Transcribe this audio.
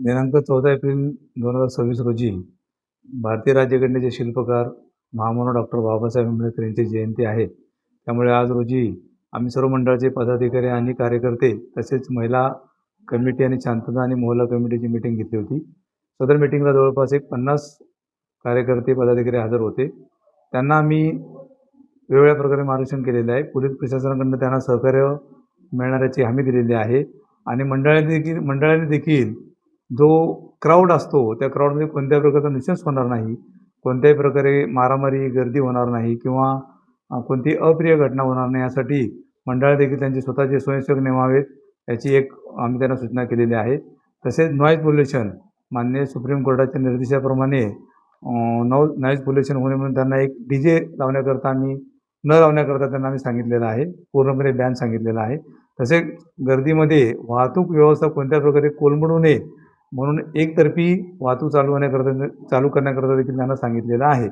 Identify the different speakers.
Speaker 1: दिनांक 14 एप्रिल 2026 रोजी भारतीय राज्यघटनेचे शिल्पकार महामानव डॉक्टर बाबासाहेब आंबेडकर यांची जयंती आहे. त्यामुळे आज रोजी आम्ही सर्व मंडळाचे पदाधिकारी आणि कार्यकर्ते तसेच महिला कमिटी आणि शांतता आणि मोहल्ला कमिटीची मीटिंग घेतली होती. सदर मीटिंगला जवळपास एक 50 कार्यकर्ते पदाधिकारी हजर होते. त्यांना आम्ही वेगवेगळ्या प्रकारे मार्गदर्शन केलेले आहे. पोलीस प्रशासनाकडून त्यांना सहकार्य मिळण्याची हमी दिलेली आहे आणि मंडळाने देखील जो क्राऊड असतो त्या क्राऊडमध्ये कोणत्याही प्रकारचा न्यूसन्स होणार नाही, कोणत्याही प्रकारे मारामारी, गर्दी होणार नाही किंवा कोणतीही अप्रिय घटना होणार नाही यासाठी मंडळाने देखील त्यांचे स्वतःचे स्वयंसेवक नेमावेत याची एक आम्ही त्यांना सूचना केलेली आहे. तसेच नॉईज पोल्युशन माननीय सुप्रीम कोर्टाच्या निर्देशाप्रमाणे नॉईज पोल्युशन होणे म्हणून त्यांना एक DJ लावण्याकरता न लावण्याकरता त्यांना आम्ही सांगितलेलं आहे. पूर्णपणे बॅन सांगितलेला आहे. तसेच गर्दीमध्ये वाहतूक व्यवस्था कोणत्या प्रकारे कोलमडू नये म्हणून एकतर्फी वाहतूक चालू करण्याकरता देखील त्यांना सांगितलेलं आहे.